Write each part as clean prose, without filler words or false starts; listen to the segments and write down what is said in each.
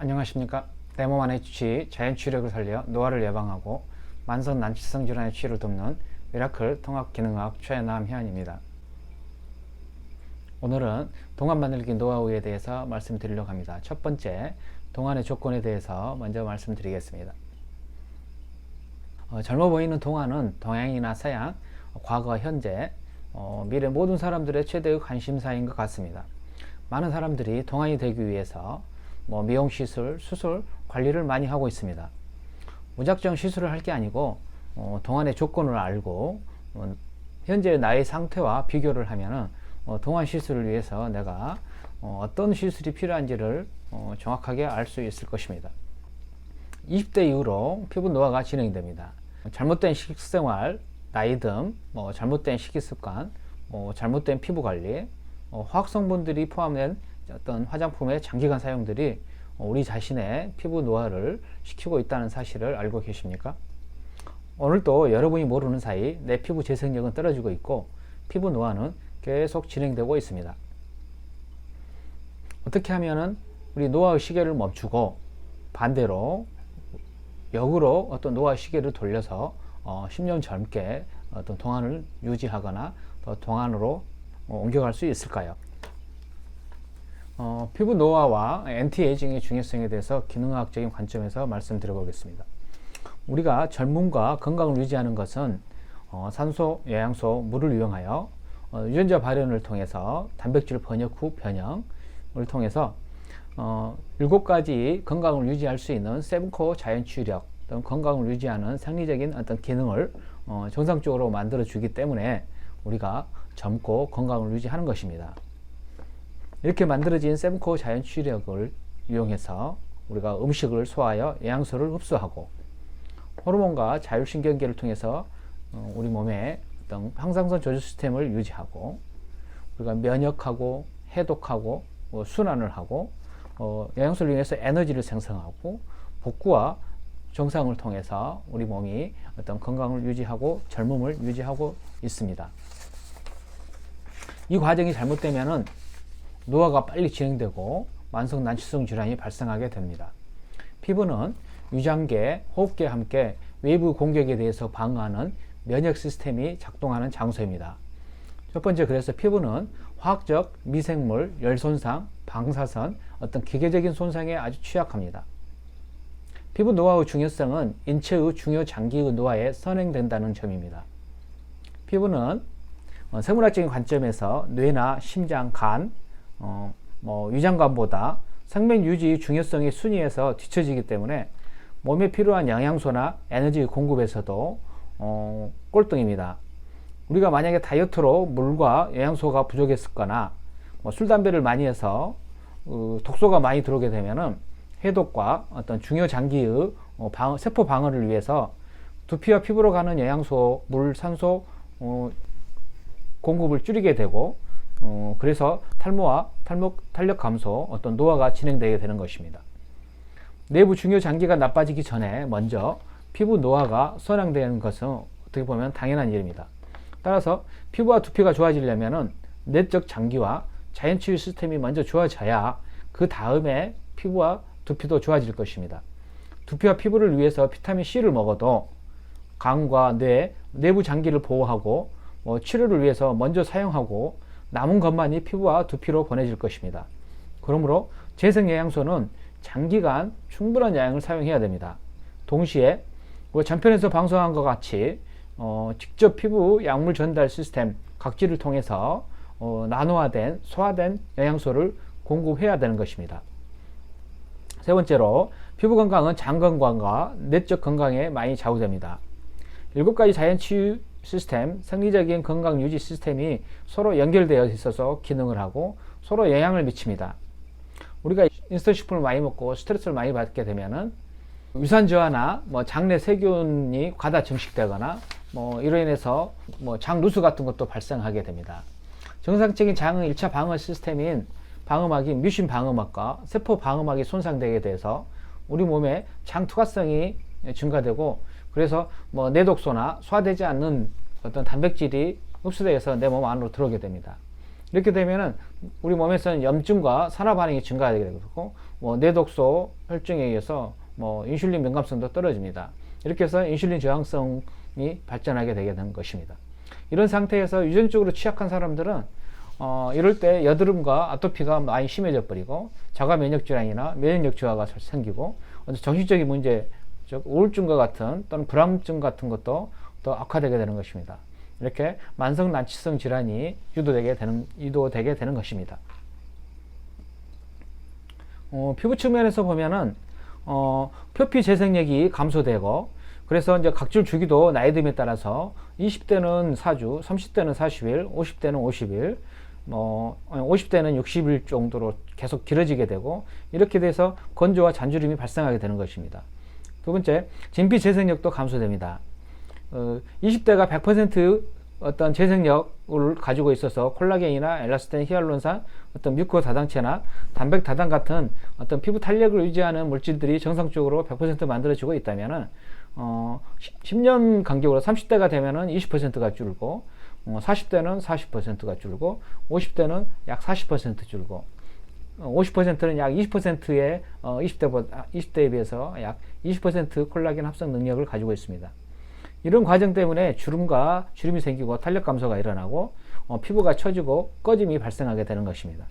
안녕하십니까. 내 몸 안의 주치 자연치유력을 살려 노화를 예방하고 만성 난치성 질환의 치유를 돕는 미라클 통합기능학 최남현입니다. 오늘은 동안 만들기 노하우에 대해서 말씀드리려고 합니다. 첫 번째, 동안의 조건에 대해서 먼저 말씀드리겠습니다. 젊어 보이는 동안은 동양이나 서양, 과거, 현재, 미래 모든 사람들의 최대의 관심사인 것 같습니다. 많은 사람들이 동안이 되기 위해서 미용시술, 수술, 관리를 많이 하고 있습니다. 무작정 시술을 할 게 아니고 동안의 조건을 알고 현재 나의 상태와 비교를 하면 동안 시술을 위해서 내가 어떤 시술이 필요한지를 정확하게 알 수 있을 것입니다. 20대 이후로 피부 노화가 진행됩니다. 잘못된 식생활, 나이 등, 잘못된 식이습관, 잘못된 피부관리, 화학성분들이 포함된 어떤 화장품의 장기간 사용들이 우리 자신의 피부 노화를 시키고 있다는 사실을 알고 계십니까? 오늘도 여러분이 모르는 사이 내 피부 재생력은 떨어지고 있고 피부 노화는 계속 진행되고 있습니다. 어떻게 하면은 우리 노화의 시계를 멈추고 반대로 역으로 어떤 노화 시계를 돌려서 10년 젊게 어떤 동안을 유지하거나 더 동안으로 옮겨갈 수 있을까요? 피부 노화와 엔티에이징의 중요성에 대해서 기능학적인 관점에서 말씀드려 보겠습니다. 우리가 젊음과 건강을 유지하는 것은 산소, 영양소, 물을 이용하여 유전자 발현을 통해서 단백질 번역 후 변형을 통해서 7가지 건강을 유지할 수 있는 세븐코어 자연치유력 또는 건강을 유지하는 생리적인 어떤 기능을 정상적으로 만들어 주기 때문에 우리가 젊고 건강을 유지하는 것입니다. 이렇게 만들어진 세븐코어 자연치유력을 이용해서 우리가 음식을 소화하여 영양소를 흡수하고 호르몬과 자율신경계를 통해서 우리 몸의 어떤 항상성 조절 시스템을 유지하고 우리가 면역하고 해독하고 순환을 하고 영양소를 이용해서 에너지를 생성하고 복구와 정상을 통해서 우리 몸이 어떤 건강을 유지하고 젊음을 유지하고 있습니다. 이 과정이 잘못되면은 노화가 빨리 진행되고 만성 난치성 질환이 발생하게 됩니다. 피부는 위장계, 호흡계와 함께 외부 공격에 대해서 방어하는 면역 시스템이 작동하는 장소입니다. 첫 번째, 그래서 피부는 화학적, 미생물, 열손상, 방사선, 어떤 기계적인 손상에 아주 취약합니다. 피부 노화의 중요성은 인체의 중요 장기의 노화에 선행된다는 점입니다. 피부는 생물학적인 관점에서 뇌나 심장, 간, 위장관보다 생명 유지의 중요성이 순위에서 뒤처지기 때문에 몸에 필요한 영양소나 에너지 공급에서도 꼴등입니다. 우리가 만약에 다이어트로 물과 영양소가 부족했거나 술, 담배를 많이 해서 독소가 많이 들어오게 되면은 해독과 어떤 중요 장기의 세포 방어를 위해서 두피와 피부로 가는 영양소, 물, 산소 공급을 줄이게 되고 그래서 탈모와 탄력 감소, 어떤 노화가 진행되게 되는 것입니다. 내부 중요 장기가 나빠지기 전에 먼저 피부 노화가 선행되는 것은 어떻게 보면 당연한 일입니다. 따라서 피부와 두피가 좋아지려면 내적 장기와 자연치유 시스템이 먼저 좋아져야 그 다음에 피부와 두피도 좋아질 것입니다. 두피와 피부를 위해서 비타민C를 먹어도 간과 뇌, 내부 장기를 보호하고 치료를 위해서 먼저 사용하고 남은 것만이 피부와 두피로 보내질 것입니다. 그러므로 재생영양소는 장기간 충분한 양을 사용해야 됩니다. 동시에 전편에서 방송한 것 같이 직접 피부 약물 전달 시스템 각질을 통해서 나노화된 소화된 영양소를 공급해야 되는 것입니다. 세 번째로 피부 건강은 장 건강과 내적 건강에 많이 좌우됩니다. 7가지 자연치유 시스템, 생리적인 건강 유지 시스템이 서로 연결되어 있어서 기능을 하고 서로 영향을 미칩니다. 우리가 인스턴트 식품을 많이 먹고 스트레스를 많이 받게 되면은 유산 저하나 장내 세균이 과다 증식되거나 이로 인해서 장 누수 같은 것도 발생하게 됩니다. 정상적인 장의 1차 방어 시스템인 방어막이 뮤신 방어막과 세포 방어막이 손상되게 돼서 우리 몸의 장 투과성이 증가되고 그래서 내독소나 소화되지 않는 어떤 단백질이 흡수되어서 내 몸 안으로 들어오게 됩니다. 이렇게 되면은 우리 몸에서는 염증과 산화 반응이 증가하게 되고 뇌독소 혈증에 의해서 인슐린 민감성도 떨어집니다. 이렇게 해서 인슐린 저항성이 발전하게 되게 되는 것입니다. 이런 상태에서 유전적으로 취약한 사람들은 이럴 때 여드름과 아토피가 많이 심해져 버리고 자가 면역 질환이나 면역력 저하가 생기고 정신적인 문제, 즉 우울증과 같은 또는 불안증 같은 것도 더 악화되게 되는 것입니다. 이렇게 만성 난치성 질환이 유도되게 되는 것입니다. 피부 측면에서 보면은 표피 재생력이 감소되고, 그래서 이제 각질 주기도 나이 듦에 따라서 20대는 4주, 30대는 40일, 50대는 50일, 50대는 60일 정도로 계속 길어지게 되고, 이렇게 돼서 건조와 잔주름이 발생하게 되는 것입니다. 두 번째, 진피 재생력도 감소됩니다. 20대가 100% 어떤 재생력을 가지고 있어서 콜라겐이나 엘라스틴, 히알루론산, 어떤 뮤코 다당체나 단백 다당 같은 어떤 피부 탄력을 유지하는 물질들이 정상적으로 100% 만들어지고 있다면은 10년 간격으로 30대가 되면은 20%가 줄고, 40대는 40%가 줄고, 50대는 약 40% 줄고, 50%는 약 20%의 20대에 비해서 약 20% 콜라겐 합성 능력을 가지고 있습니다. 이런 과정 때문에 주름이 생기고 탄력 감소가 일어나고 피부가 처지고 꺼짐이 발생하게 되는 것입니다.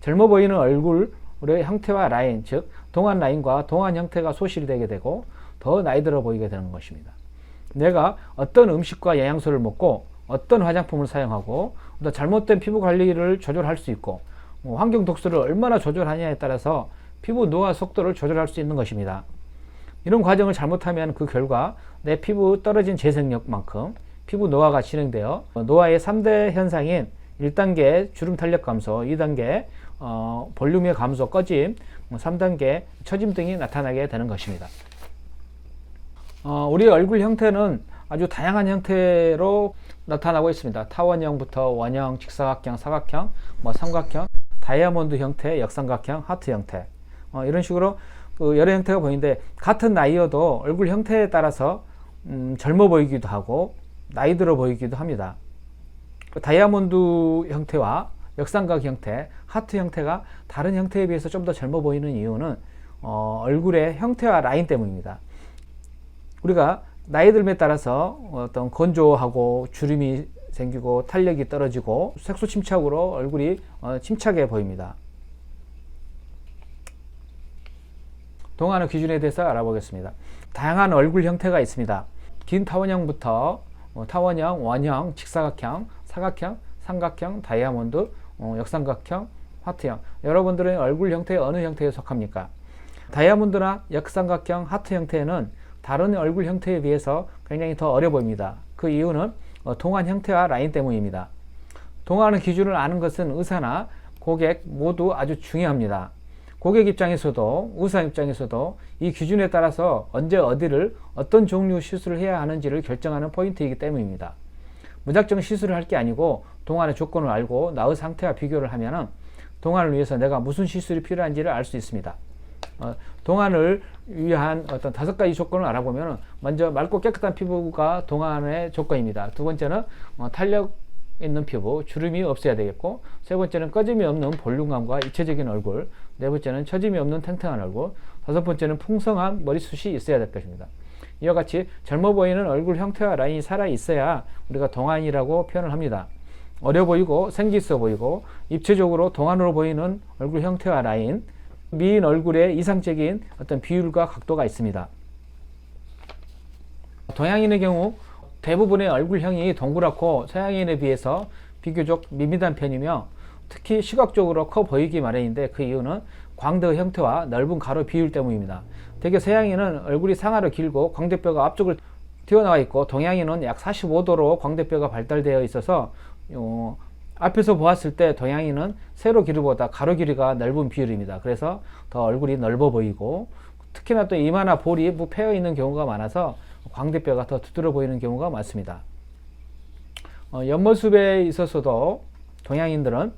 젊어 보이는 얼굴의 형태와 라인, 즉 동안 라인과 동안 형태가 소실이 되게 되고 더 나이 들어 보이게 되는 것입니다. 내가 어떤 음식과 영양소를 먹고 어떤 화장품을 사용하고 또 잘못된 피부 관리를 조절할 수 있고 환경 독소를 얼마나 조절하냐에 따라서 피부 노화 속도를 조절할 수 있는 것입니다. 이런 과정을 잘못하면 그 결과 내 피부 떨어진 재생력만큼 피부 노화가 진행되어 노화의 3대 현상인 1단계 주름 탄력 감소, 2단계 볼륨의 감소, 꺼짐, 3단계 처짐 등이 나타나게 되는 것입니다. 우리 얼굴 형태는 아주 다양한 형태로 나타나고 있습니다. 타원형부터 원형, 직사각형, 사각형, 삼각형, 다이아몬드 형태, 역삼각형, 하트 형태, 이런 식으로 여러 형태가 보이는데, 같은 나이여도 얼굴 형태에 따라서 젊어 보이기도 하고 나이 들어 보이기도 합니다. 다이아몬드 형태와 역삼각 형태, 하트 형태가 다른 형태에 비해서 좀 더 젊어 보이는 이유는 얼굴의 형태와 라인 때문입니다. 우리가 나이 들에 따라서 어떤 건조하고 주름이 생기고 탄력이 떨어지고 색소 침착으로 얼굴이 침착해 보입니다. 동안의 기준에 대해서 알아보겠습니다. 다양한 얼굴 형태가 있습니다. 긴 타원형부터 타원형, 원형, 직사각형, 사각형, 삼각형, 다이아몬드, 역삼각형, 하트형. 여러분들은 얼굴 형태 어느 형태에 속합니까? 다이아몬드나 역삼각형, 하트 형태는 다른 얼굴 형태에 비해서 굉장히 더 어려 보입니다. 그 이유는 동안 형태와 라인 때문입니다. 동안의 기준을 아는 것은 의사나 고객 모두 아주 중요합니다. 고객 입장에서도 의사 입장에서도 이 기준에 따라서 언제 어디를 어떤 종류 시술을 해야 하는지를 결정하는 포인트이기 때문입니다. 무작정 시술을 할 게 아니고 동안의 조건을 알고 나의 상태와 비교를 하면은 동안을 위해서 내가 무슨 시술이 필요한지를 알 수 있습니다. 동안을 위한 어떤 5가지 조건을 알아보면, 먼저 맑고 깨끗한 피부가 동안의 조건입니다. 두 번째는 탄력 있는 피부, 주름이 없어야 되겠고, 세 번째는 꺼짐이 없는 볼륨감과 입체적인 얼굴, 네 번째는 처짐이 없는 탱탱한 얼굴, 다섯 번째는 풍성한 머리숱이 있어야 될 것입니다. 이와 같이 젊어 보이는 얼굴 형태와 라인이 살아 있어야 우리가 동안이라고 표현을 합니다. 어려 보이고 생기 있어 보이고 입체적으로 동안으로 보이는 얼굴 형태와 라인, 미인 얼굴에 이상적인 어떤 비율과 각도가 있습니다. 동양인의 경우 대부분의 얼굴형이 동그랗고 서양인에 비해서 비교적 밋밋한 편이며, 특히 시각적으로 커 보이기 마련인데 그 이유는 광대 형태와 넓은 가로 비율 때문입니다. 대개 서양인은 얼굴이 상하로 길고 광대뼈가 앞쪽을 튀어나와 있고, 동양인은 약 45도로 광대뼈가 발달되어 있어서 앞에서 보았을 때 동양인은 세로 길이보다 가로 길이가 넓은 비율입니다. 그래서 더 얼굴이 넓어 보이고, 특히나 또 이마나 볼이 패여 있는 경우가 많아서 광대뼈가 더 두드러 보이는 경우가 많습니다. 옆모습에 있어서도 동양인들은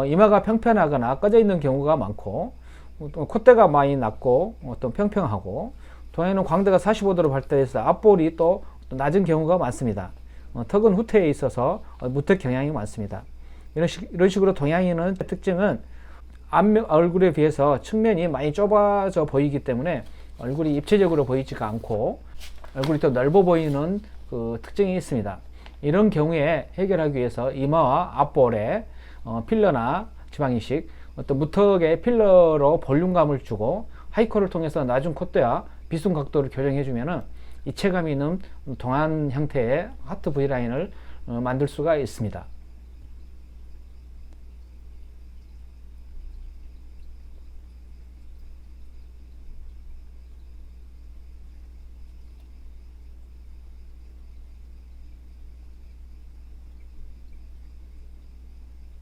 이마가 평평하거나 꺼져 있는 경우가 많고, 콧대가 많이 낮고 또 평평하고, 동양인은 광대가 45도로 발달해서 앞볼이 또 낮은 경우가 많습니다. 턱은 후퇴에 있어서 무턱 경향이 많습니다. 이런 식으로 동양인은 특징은 얼굴에 비해서 측면이 많이 좁아져 보이기 때문에 얼굴이 입체적으로 보이지가 않고 얼굴이 더 넓어 보이는 그 특징이 있습니다. 이런 경우에 해결하기 위해서 이마와 앞볼에 필러나 지방이식, 어떤 무턱에 필러로 볼륨감을 주고 하이코를 통해서 낮은 콧대와 비순 각도를 교정해주면은 입체감이 있는 동안 형태의 하트 V라인을 만들 수가 있습니다.